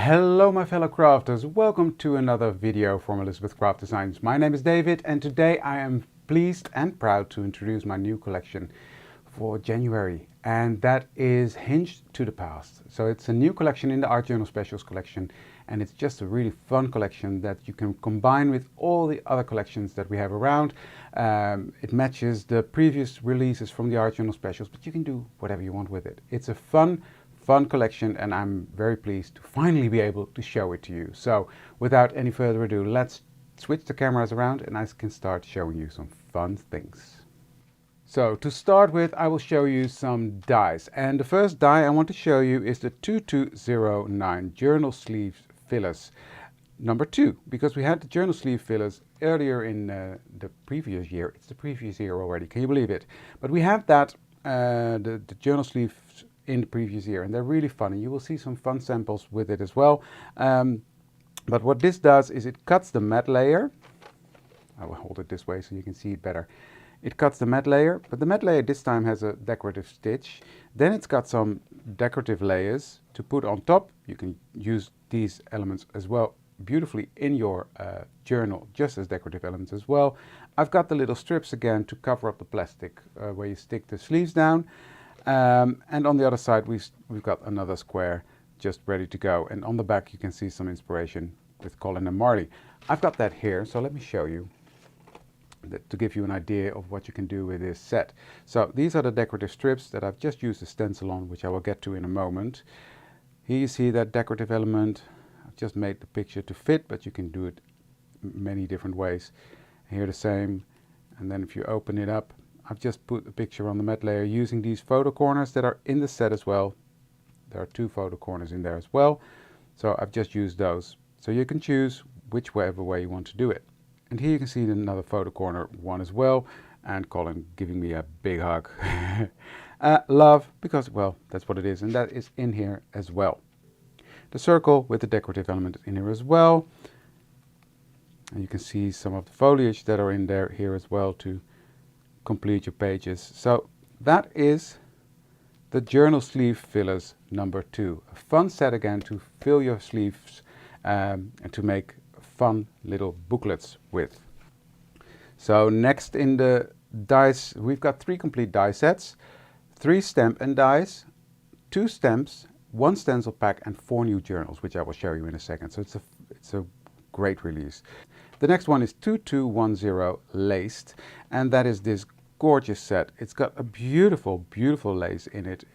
Hello my fellow crafters, welcome to another video from Elizabeth Craft Designs. My name is David and today I am pleased and proud to introduce my new collection for January, and that is Hinged to the Past. So it's a new collection in the Art Journal Specials collection, and it's just a really fun collection that you can combine with all the other collections that we have around. It matches the previous releases from the Art Journal Specials, but you can do whatever you want with it. It's a fun collection and I'm very pleased to finally be able to show it to you. So without any further ado, let's switch the cameras around and I can start showing you some fun things. So to start with, I will show you some dies, and the first die I want to show you is the 2209 journal sleeve fillers number 2, because we had the journal sleeve fillers earlier in the previous year. It's the previous year already, can you believe it? But we have that the journal sleeve in the previous year, and they're really fun, and you will see some fun samples with it as well. But what this does is it cuts the matte layer. I will hold it this way so you can see it better. It cuts the matte layer, but the matte layer this time has a decorative stitch. Then it's got some decorative layers to put on top. You can use these elements as well beautifully in your journal, just as decorative elements as well. I've got the little strips again to cover up the plastic where you stick the sleeves down. And on the other side we've got another square just ready to go, and on the back you can see some inspiration with Colin and Marley. I've got that here, so let me show you to give you an idea of what you can do with this set. So these are the decorative strips that I've just used a stencil on, which I will get to in a moment. Here you see that decorative element. I've just made the picture to fit, but you can do it many different ways. Here the same, and then if you open it up, I've just put a picture on the matte layer using these photo corners that are in the set as well. There are 2 photo corners in there as well, so I've just used those. So you can choose whichever way you want to do it. And here you can see another photo corner one as well, and Colin giving me a big hug. Love, because, well, that's what it is, and that is in here as well. The circle with the decorative element in here as well. And you can see some of the foliage that are in there here as well to complete your pages. So that is the journal sleeve fillers number 2. A fun set again to fill your sleeves and to make fun little booklets with. So next in the dies, we've got 3 complete die sets, 3 stamp and dies, 2 stamps, 1 stencil pack and 4 new journals, which I will show you in a second. So it's a great release. The next one is 2210 laced, and that is this gorgeous set. It's got a beautiful lace in it.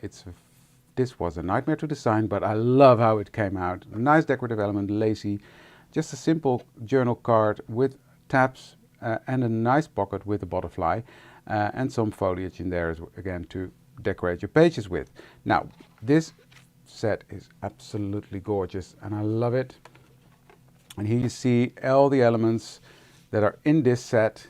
This was a nightmare to design, but I love how it came out. A nice decorative element, lacy. Just a simple journal card with tabs and a nice pocket with a butterfly and some foliage in there again to decorate your pages with. Now this set is absolutely gorgeous and I love it. And here you see all the elements that are in this set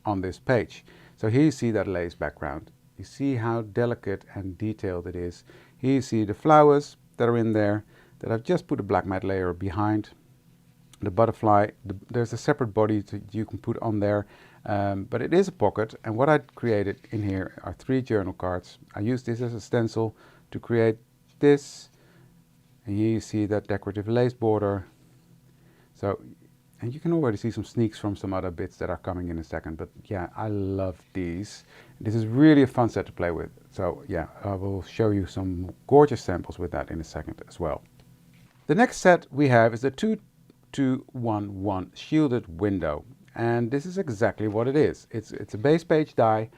on this page. So here you see that lace background. You see how delicate and detailed it is. Here you see the flowers that are in there that I've just put a black matte layer behind. The butterfly, there's a separate body that you can put on there, but it is a pocket, and what I created in here are 3 journal cards. I used this as a stencil to create this, and here you see that decorative lace border. So, and you can already see some sneaks from some other bits that are coming in a second, but yeah, I love these. This is really a fun set to play with. So yeah, I will show you some gorgeous samples with that in a second as well. The next set we have is the 2211 shielded window, and this is exactly what it is. It's a base page die,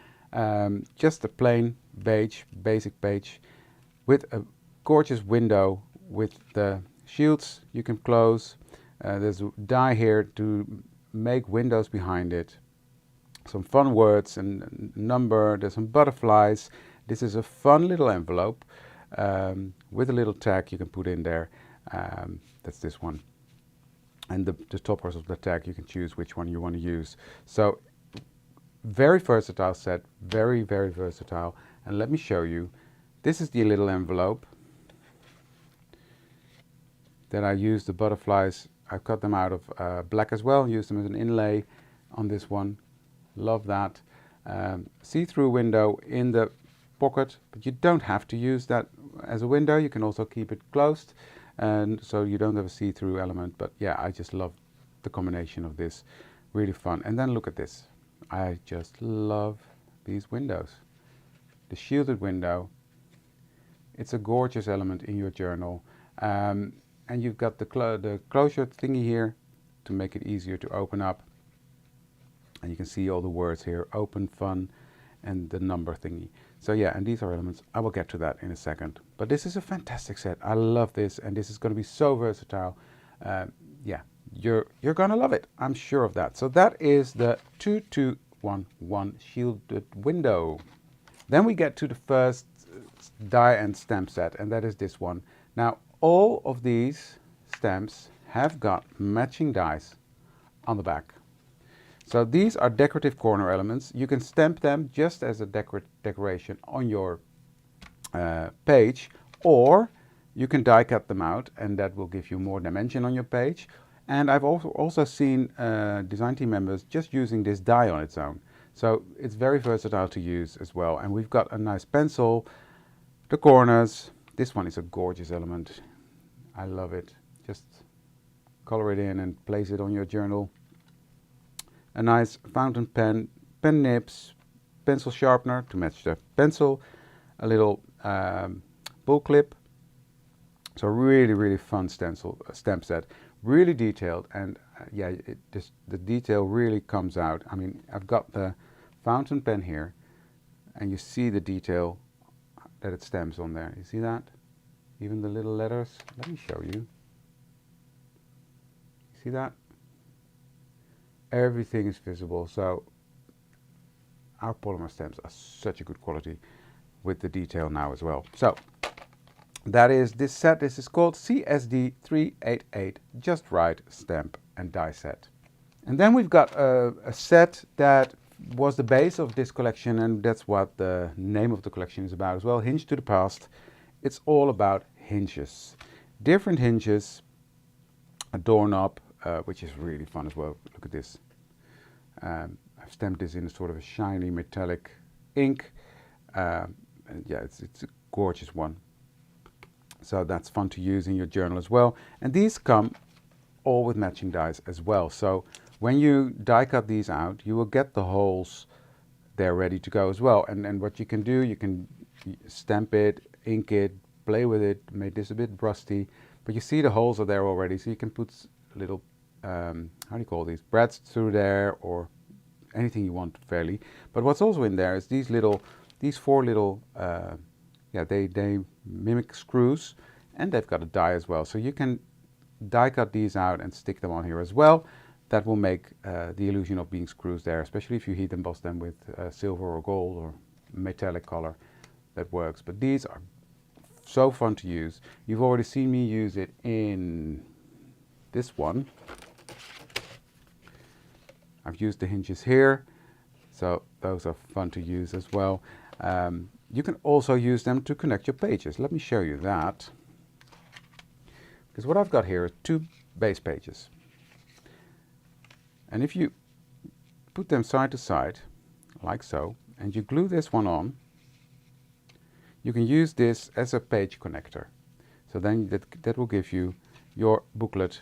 just a plain beige basic page with a gorgeous window with the shields you can close. There's a die here to make windows behind it. Some fun words and number. There's some butterflies. This is a fun little envelope with a little tag you can put in there. That's this one. And the toppers of the tag, you can choose which one you want to use. So very versatile set, very versatile. And let me show you. This is the little envelope that I used the butterflies. I cut them out of black as well, used them as an inlay on this one. Love that. See-through window in the pocket, but you don't have to use that as a window. You can also keep it closed. and so you don't have a see-through element. But yeah, I just love the combination of this. Really fun. And then look at this. I just love these windows. The shielded window. It's a gorgeous element in your journal. And you've got the closure thingy here to make it easier to open up. And you can see all the words here, open, fun, and the number thingy. So yeah, and these are elements. I will get to that in a second. But this is a fantastic set. I love this, and this is going to be so versatile. Yeah, you're going to love it. I'm sure of that. So that is the 2211 shielded window. Then we get to the first die and stamp set, and that is this one. Now, all of these stamps have got matching dies on the back. So these are decorative corner elements. You can stamp them just as a decoration on your page, or you can die cut them out, and that will give you more dimension on your page. And I've also seen design team members just using this die on its own. So it's very versatile to use as well. And we've got a nice pencil, the corners. This one is a gorgeous element. I love it. Just color it in and place it on your journal. A nice fountain pen, pen nibs, pencil sharpener to match the pencil, a little bull clip. So really fun stamp set, really detailed, and yeah, the detail really comes out. I mean, I've got the fountain pen here, and you see the detail that it stamps on there. You see that? Even the little letters. Let me show you. See that? Everything is visible. So our polymer stamps are such a good quality with the detail now as well. So that is this set. This is called CSD 388 Just Right Stamp and Die Set. And then we've got a set that was the base of this collection, and that's what the name of the collection is about as well. Hinged to the Past. It's all about hinges. Different hinges, a doorknob, which is really fun as well. Look at this. I've stamped this in a sort of a shiny metallic ink. And yeah, it's a gorgeous one. So that's fun to use in your journal as well. And these come all with matching dies as well. So when you die cut these out, you will get the holes there ready to go as well. And what you can do, you can stamp it, ink it, play with it, make this a bit rusty. But you see the holes are there already, so you can put little, how do you call these, brads through there, or anything you want fairly. But what's also in there is these four little, yeah, they mimic screws, and they've got a die as well. So you can die cut these out and stick them on here as well. That will make the illusion of being screws there, especially if you heat emboss them with silver or gold or metallic color. That works. But these are so fun to use. You've already seen me use it in this one. I've used the hinges here, so those are fun to use as well. You can also use them to connect your pages. Let me show you that. Because what I've got here are two base pages. And if you put them side to side, like so, and you glue this one on, you can use this as a page connector. So then that will give you your booklet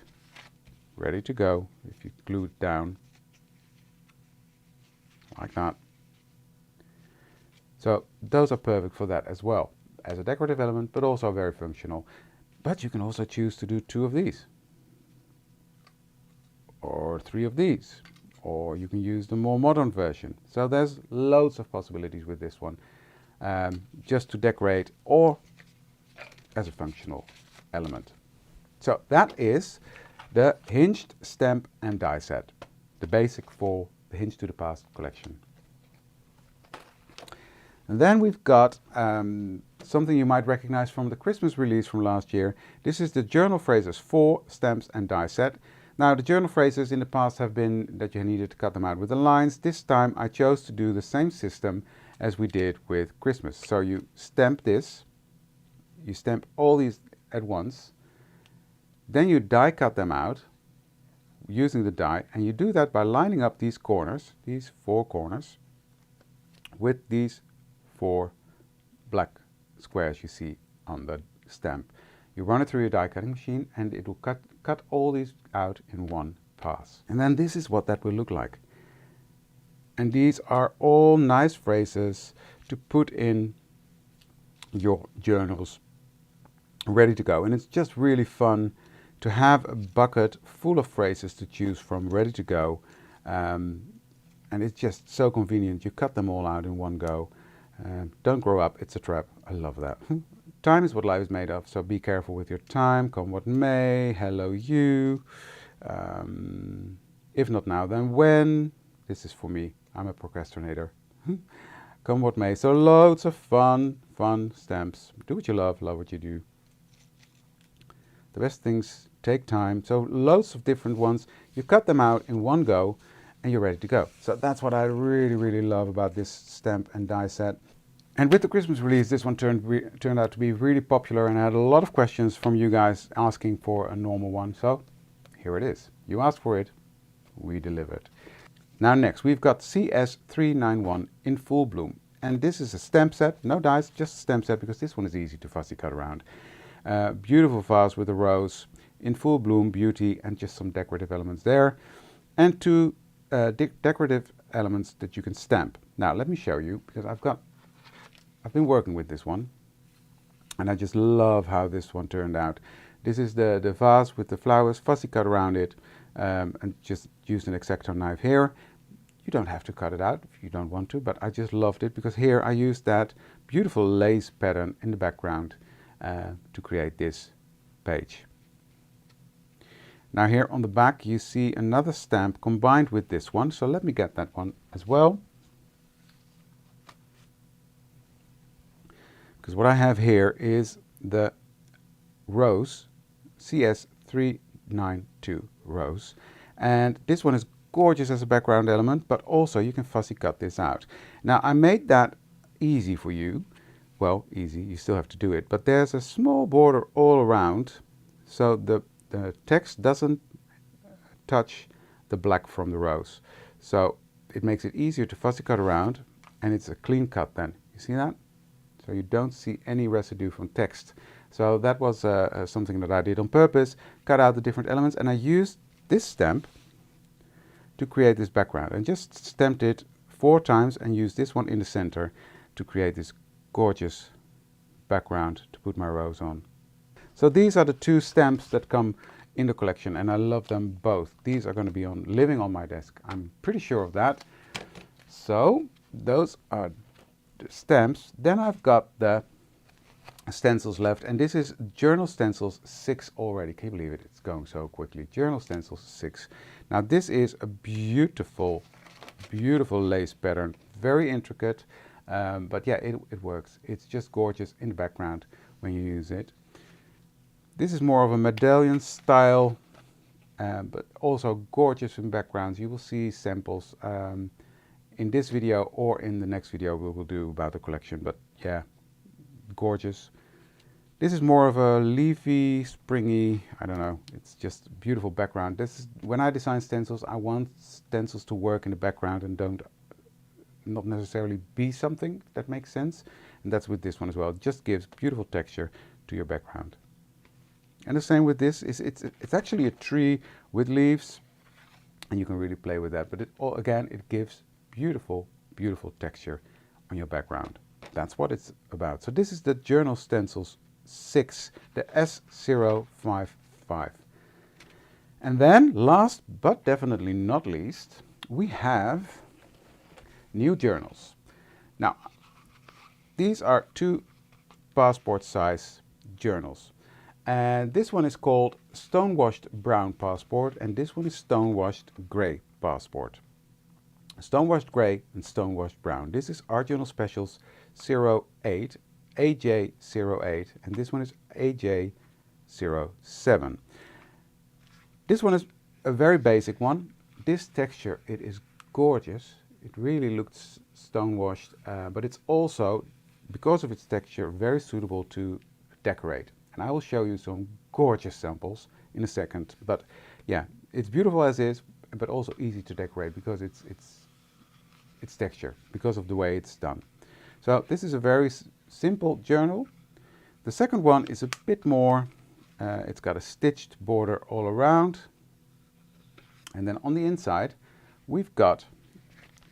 ready to go if you glue it down like that. So those are perfect for that as well, as a decorative element, but also very functional. But you can also choose to do 2 of these, or 3 of these, or you can use the more modern version. So there's loads of possibilities with this one, just to decorate or as a functional element. So that is the Hinged Stamp and Die Set, the basic for the Hinged to the Past collection. And then we've got something you might recognize from the Christmas release from last year. This is the Journal Phrases 4 Stamps and Die Set. Now, the journal phrases in the past have been that you needed to cut them out with the lines. This time I chose to do the same system as we did with Christmas. So you stamp this, you stamp all these at once, then you die cut them out using the die, and you do that by lining up these corners, these 4 corners, with these 4 black squares you see on the stamp. You run it through your die cutting machine and it will cut all these out in one pass. And then this is what that will look like. And these are all nice phrases to put in your journals ready to go. And it's just really fun to have a bucket full of phrases to choose from ready to go. And it's just so convenient. You cut them all out in one go. Don't grow up, it's a trap. I love that. Time is what life is made of, so be careful with your time. Come what may, hello you. If not now, then when? This is for me, I'm a procrastinator. Come what may. So loads of fun stamps. Do what you love what you do. The best things take time, so loads of different ones. You cut them out in one go and you're ready to go. So that's what I really love about this stamp and die set. And with the Christmas release, this one turned out to be really popular, and I had a lot of questions from you guys asking for a normal one. So here it is. You asked for it, we delivered. Now next, we've got CS391 in full bloom. And this is a stamp set, no dies, just a stamp set, because this one is easy to fussy cut around. Beautiful vase with a rose in full bloom, beauty, and just some decorative elements there. And two decorative elements that you can stamp. Now let me show you, because I've been working with this one, and I just love how this one turned out. This is the vase with the flowers, fussy cut around it, and just used an X-Acto knife here. You don't have to cut it out if you don't want to, but I just loved it because here I used that beautiful lace pattern in the background to create this page. Now here on the back you see another stamp combined with this one, so let me get that one as well. Because what I have here is the rose, CS392 rose. And this one is gorgeous as a background element, but also you can fussy cut this out. Now I made that easy for you. Well, easy, you still have to do it. But there's a small border all around, so the text doesn't touch the black from the rose. So it makes it easier to fussy cut around, and it's a clean cut then. You see that? So you don't see any residue from text. So that was something that I did on purpose, cut out the different elements, and I used this stamp to create this background, and just stamped it 4 times and used this one in the center to create this gorgeous background to put my rose on. So these are the 2 stamps that come in the collection, and I love them both. These are going to be living on my desk. I'm pretty sure of that. So those are stamps. Then I've got the stencils left, and this is Journal Stencils 6 already. Can you believe it? It's going so quickly. Journal Stencils 6. Now this is a beautiful lace pattern, very intricate, but yeah, it works. It's just gorgeous in the background when you use it. This is more of a medallion style, but also gorgeous in backgrounds. You will see samples in this video or in the next video we will do about the collection, but yeah, gorgeous. This is more of a leafy, springy, I don't know, it's just beautiful background. This is, when I design stencils, I want stencils to work in the background and not necessarily be something, if that makes sense. And that's with this one as well. It just gives beautiful texture to your background. And the same with this, it's actually a tree with leaves, and you can really play with that. But again, it gives beautiful texture on your background. That's what it's about. So this is the Journal Stencils 6, the S055. And then, last but definitely not least, we have new journals. Now, these are 2 passport size journals. And this one is called Stonewashed Brown Passport, and this one is Stonewashed Grey Passport. Stonewashed Grey and Stonewashed Brown. This is Art Journal Specials 08, AJ08, and this one is AJ07. This one is a very basic one. This texture, it is gorgeous. It really looks stonewashed, but it's also, because of its texture, very suitable to decorate. And I will show you some gorgeous samples in a second. But yeah, it's beautiful as is, but also easy to decorate because it's texture, because of the way it's done. So this is a very simple journal. The second one is a bit more It's got a stitched border all around. And then on the inside, we've got,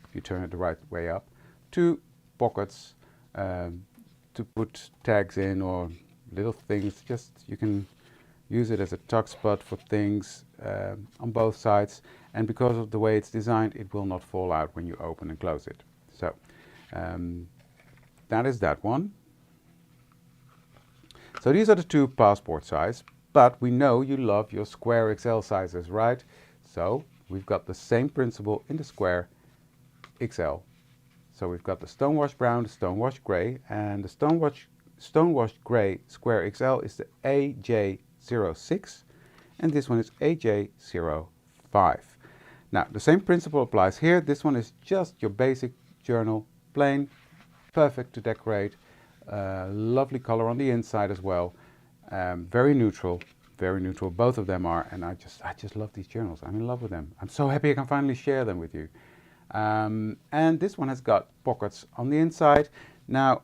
if you turn it the right way up, 2 pockets to put tags in or little things. Just you can use it as a tuck spot for things on both sides. And because of the way it's designed, it will not fall out when you open and close it. So that is that one. So these are the 2 passport size, but we know you love your square XL sizes, right? So we've got the same principle in the square XL. So we've got the stonewashed brown, the stonewashed grey, and the stonewashed grey square XL is the AJ06, and this one is AJ05. Now the same principle applies here. This one is just your basic journal, plain, perfect to decorate. Lovely color on the inside as well. Very neutral, both of them are, and I just love these journals. I'm in love with them. I'm so happy I can finally share them with you. And this one has got pockets on the inside. Now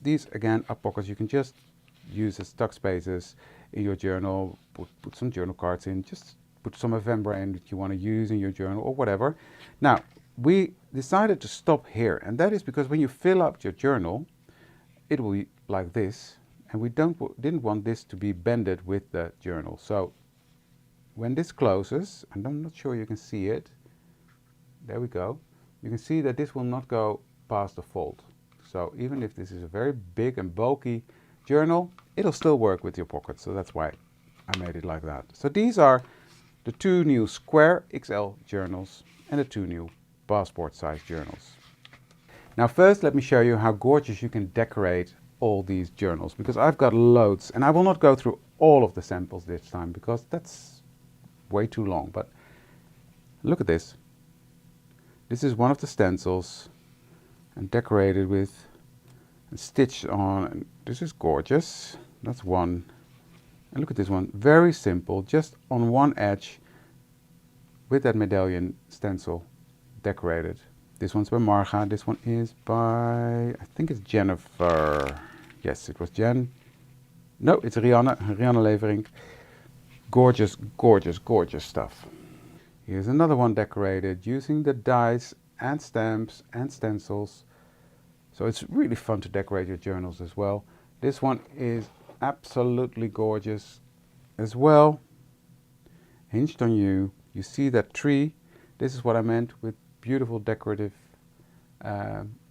these again are pockets you can just use as tuck spaces in your journal. Put some journal cards in, just put some ephemera in that you want to use in your journal or whatever. Now we decided to stop here, and that is because when you fill up your journal, it will be like this, and we didn't want this to be bended with the journal. So when this closes, and I'm not sure you can see it, there we go, you can see that this will not go past the fold. So even if this is a very big and bulky journal, it'll still work with your pockets. So that's why I made it like that. So these are the 2 new square XL journals and the 2 new passport size journals. Now first let me show you how gorgeous you can decorate all these journals, because I've got loads, and I will not go through all of the samples this time because that's way too long. But look at this. This is one of the stencils and decorated with and stitched on, and this is gorgeous. That's one. And look at this one, very simple, just on one edge with that medallion stencil decorated. This one's by Marga, this one is by, I think it's Jennifer. Yes, it was Jen. No, it's Rianne Leverink. Gorgeous, gorgeous, gorgeous stuff. Here's another one decorated using the dies and stamps and stencils. So it's really fun to decorate your journals as well. This one is absolutely gorgeous as well. Hinged on you. You see that tree? This is what I meant with beautiful decorative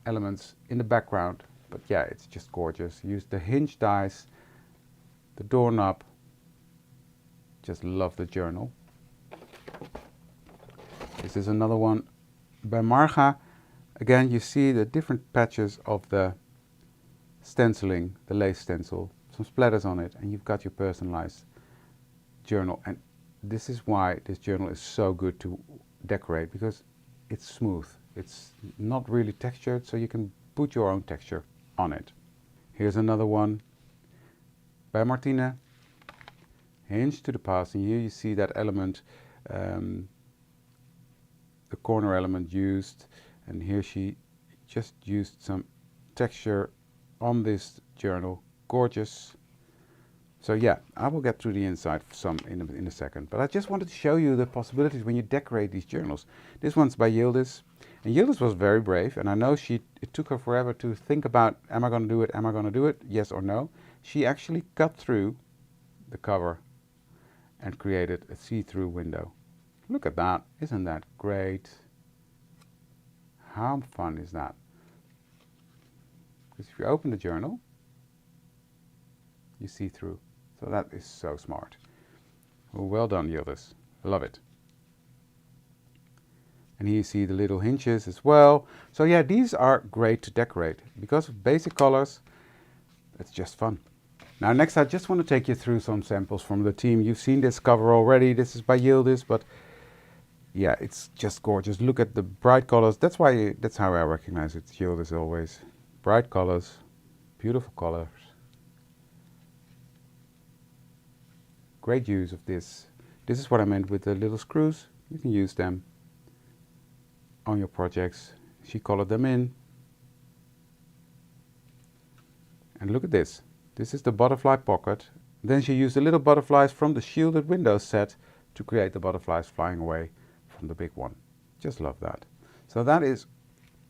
elements in the background. But yeah, it's just gorgeous. Use the hinged dies, the doorknob. Just love the journal. This is another one by Marga. Again, you see the different patches of the stenciling, the lace stencil, some splatters on it, and you've got your personalized journal. And this is why this journal is so good to decorate, because it's smooth. It's not really textured, so you can put your own texture on it. Here's another one by Martina, hinged to the past, and here you see that element, the corner element used, and here she just used some texture on this journal. Gorgeous. So yeah, I will get through the inside some in a second, but I just wanted to show you the possibilities when you decorate these journals. This one's by Yildiz, and Yildiz was very brave, and I know it took her forever to think about, am I going to do it, am I going to do it, yes or no. She actually cut through the cover and created a see-through window. Look at that, isn't that great? How fun is that? Because if you open the journal, you see through. So that is so smart. Well done, Yildiz. I love it. And here you see the little hinges as well. So yeah, these are great to decorate. Because of basic colors, it's just fun. Now next, I just want to take you through some samples from the team. You've seen this cover already. This is by Yildiz, but yeah, it's just gorgeous. Look at the bright colors. That's how I recognize it. Yildiz always. Bright colors, beautiful colors. Great use of this. This is what I meant with the little screws. You can use them on your projects. She colored them in. And look at this. This is the butterfly pocket. Then she used the little butterflies from the shielded windows set to create the butterflies flying away from the big one. Just love that. So that is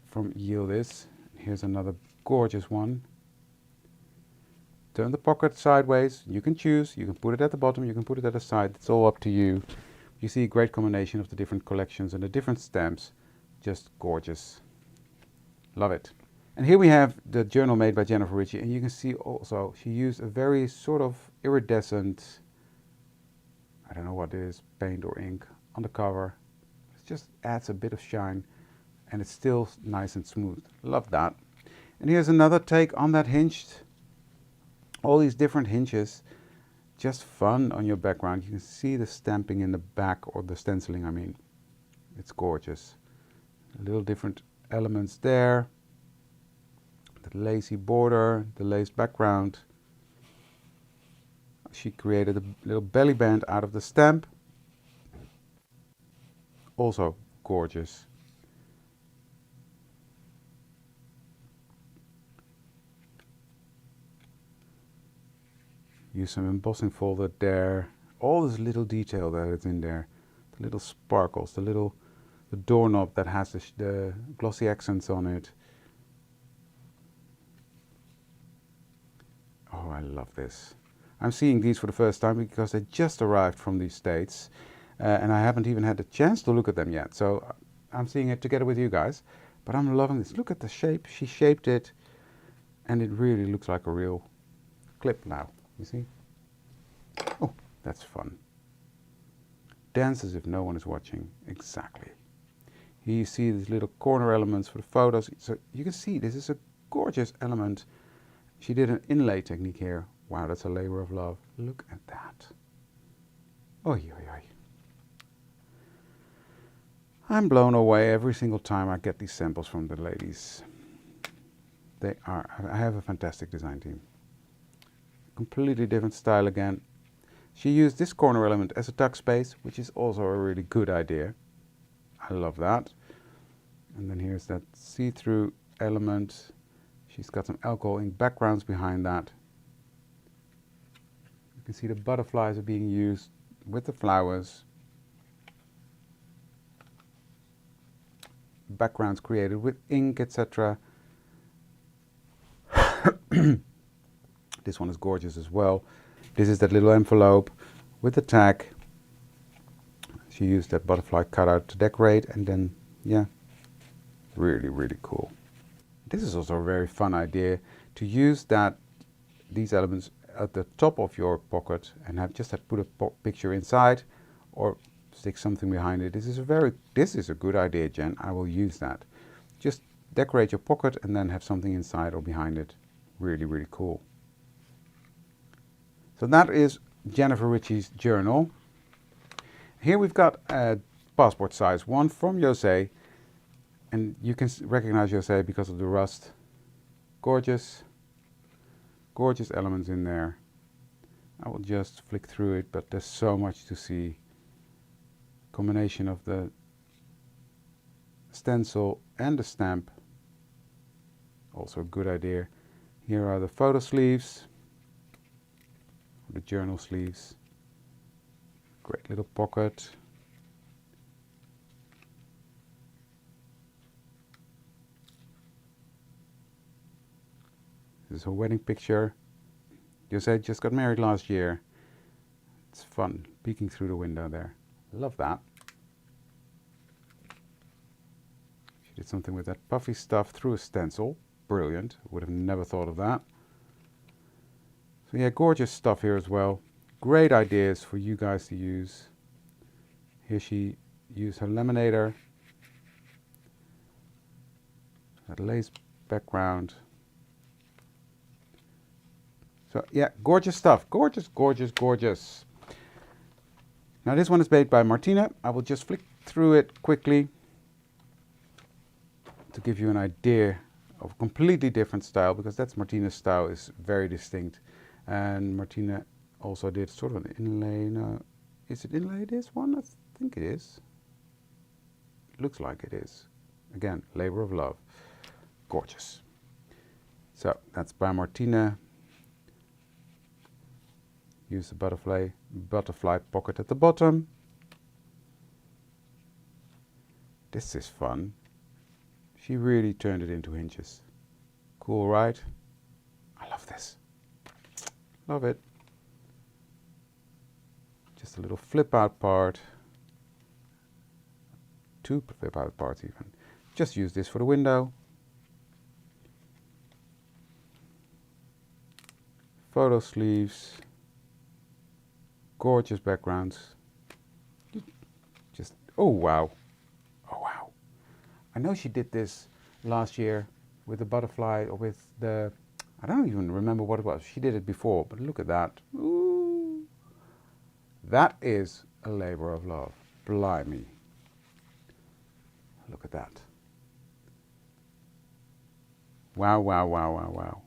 from Yildiz. Here's another gorgeous one. Turn the pocket sideways. You can choose. You can put it at the bottom. You can put it at the side. It's all up to you. You see a great combination of the different collections and the different stamps. Just gorgeous. Love it. And here we have the journal made by Jennifer Ritchie. And you can see also she used a very sort of iridescent, I don't know what it is, paint or ink on the cover. It just adds a bit of shine. And it's still nice and smooth. Love that. And here's another take on that hinged. All these different hinges. Just fun on your background. You can see the stamping in the back, or the stenciling, I mean. It's gorgeous. Little different elements there. The lacy border, the lace background. She created a little belly band out of the stamp. Also gorgeous. Use some embossing folder there. All this little detail that is in there. The little sparkles, the doorknob that has the glossy accents on it. Oh, I love this. I'm seeing these for the first time because they just arrived from the States. And I haven't even had the chance to look at them yet. So I'm seeing it together with you guys. But I'm loving this. Look at the shape. She shaped it. And it really looks like a real clip now. You see? Oh, that's fun. Dance as if no one is watching. Exactly. Here you see these little corner elements for the photos. So you can see this is a gorgeous element. She did an inlay technique here. Wow, that's a labor of love. Look at that. Oy, oy, oy. I'm blown away every single time I get these samples from the ladies. I have a fantastic design team. Completely different style again. She used this corner element as a tuck space, which is also a really good idea. I love that. And then here's that see-through element. She's got some alcohol ink backgrounds behind that. You can see the butterflies are being used with the flowers. Backgrounds created with ink, etc. This one is gorgeous as well. This is that little envelope with the tag. She used that butterfly cutout to decorate, and then, yeah, really, really cool. This is also a very fun idea, to use these elements at the top of your pocket and just put a picture inside or stick something behind it. This is a good idea, Jen. I will use that. Just decorate your pocket and then have something inside or behind it. Really, really cool. So that is Jennifer Ritchie's journal. Here we've got a passport size one from Jose, and you can recognize Jose because of the rust. Gorgeous, gorgeous elements in there. I will just flick through it, but there's so much to see. Combination of the stencil and the stamp. Also a good idea. Here are the photo sleeves, the journal sleeves. Great little pocket. This is a wedding picture. Jose just got married last year. It's fun peeking through the window there. Love that. She did something with that puffy stuff through a stencil. Brilliant. Would have never thought of that. So yeah, gorgeous stuff here as well. Great ideas for you guys to use. Here she used her laminator. That lace background. So yeah, gorgeous stuff. Gorgeous, gorgeous, gorgeous. Now this one is made by Martina. I will just flick through it quickly to give you an idea of a completely different style, because that's Martina's style, is very distinct. And Martina also did sort of an inlay. No, is it inlay this one? I think it is. It looks like it is. Again, labor of love. Gorgeous. So that's by Martina. use the butterfly pocket at the bottom. This is fun. She really turned it into hinges. Cool, right? I love this. Love it. Just a little flip out part. 2 flip out parts even. Just use this for the window. Photo sleeves. Gorgeous backgrounds. Just, oh wow. Oh wow. I know she did this last year with the butterfly or with the, I don't even remember what it was. She did it before, but look at that. Ooh. That is a labor of love. Blimey. Look at that. Wow, wow, wow, wow, wow.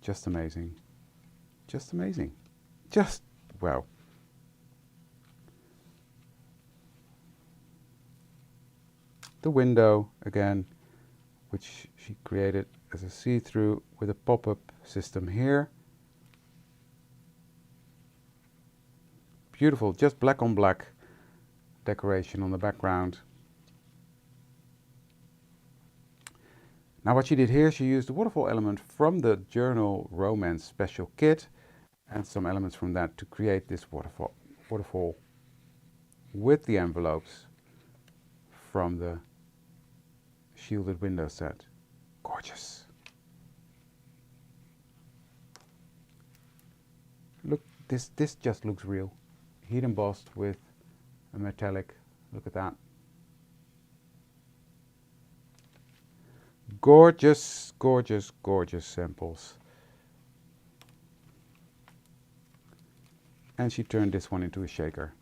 Just amazing. Just amazing. Just, wow. The window, again, which she created as a see-through with a pop-up system here. Beautiful, just black on black decoration on the background. Now what she did here, she used the waterfall element from the Journal Romance Special Kit and some elements from that to create this waterfall with the envelopes from the shielded window set. Gorgeous. Look, this just looks real. Heat embossed with a metallic. Look at that. Gorgeous, gorgeous, gorgeous samples. And she turned this one into a shaker.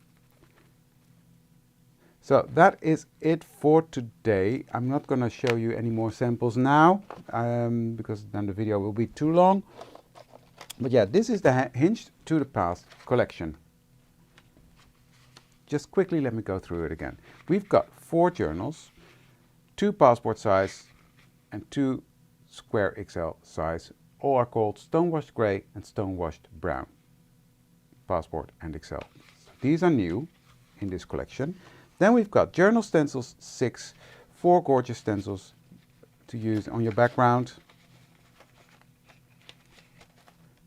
So that is it for today. I'm not going to show you any more samples now, because then the video will be too long. But yeah, this is the Hinged to the Past collection. Just quickly let me go through it again. We've got 4 journals, 2 passport size and 2 square XL size. All are called Stonewashed Grey and Stonewashed Brown. Passport and XL. So these are new in this collection. Then we've got journal stencils 6, 4 gorgeous stencils to use on your background.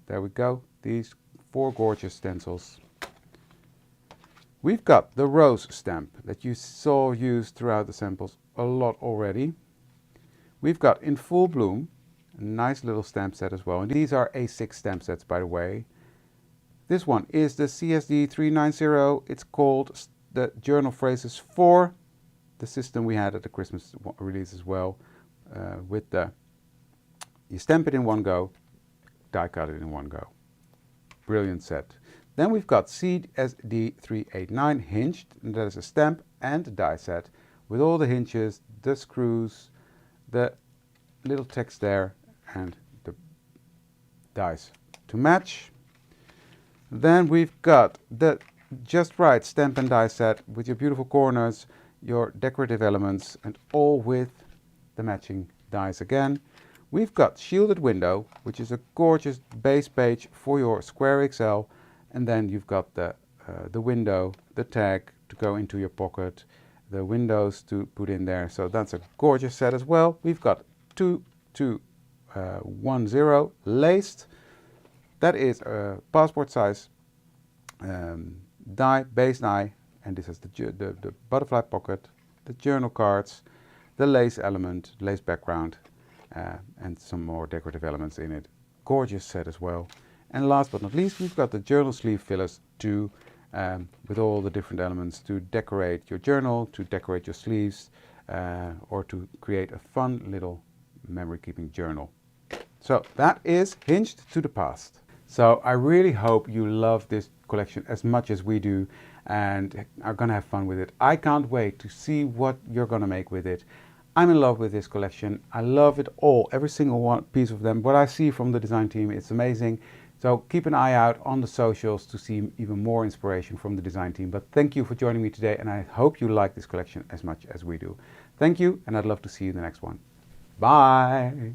There we go, these 4 gorgeous stencils. We've got the rose stamp that you saw used throughout the samples a lot already. We've got In Full Bloom, a nice little stamp set as well. And these are A6 stamp sets, by the way. This one is the CSD 390. It's called the Journal Phrases 4, the system we had at the Christmas release as well, with the, you stamp it in one go, die cut it in one go. Brilliant set. Then we've got CSD 389 Hinged, and that is a stamp and a die set with all the hinges, the screws, the little text there, and the dies to match. Then we've got the Just Right stamp and die set with your beautiful corners, your decorative elements, and all with the matching dies again. We've got Shielded Window, which is a gorgeous base page for your square XL, and then you've got the window, the tag to go into your pocket, the windows to put in there. So that's a gorgeous set as well. We've got 2210 laced. That is a passport size die, base die, and this is the butterfly pocket, the journal cards, the lace element, lace background, and some more decorative elements in it. Gorgeous set as well. And last but not least, we've got the journal sleeve fillers too, with all the different elements to decorate your journal, to decorate your sleeves, or to create a fun little memory keeping journal. So that is Hinged to the Past. So I really hope you love this collection as much as we do and are gonna have fun with it. I can't wait to see what you're gonna make with it. I'm in love with this collection. I love it all, every single one piece of them. What I see from the design team, it's amazing. So keep an eye out on the socials to see even more inspiration from the design team. But thank you for joining me today, and I hope you like this collection as much as we do. Thank you, and I'd love to see you in the next one. Bye.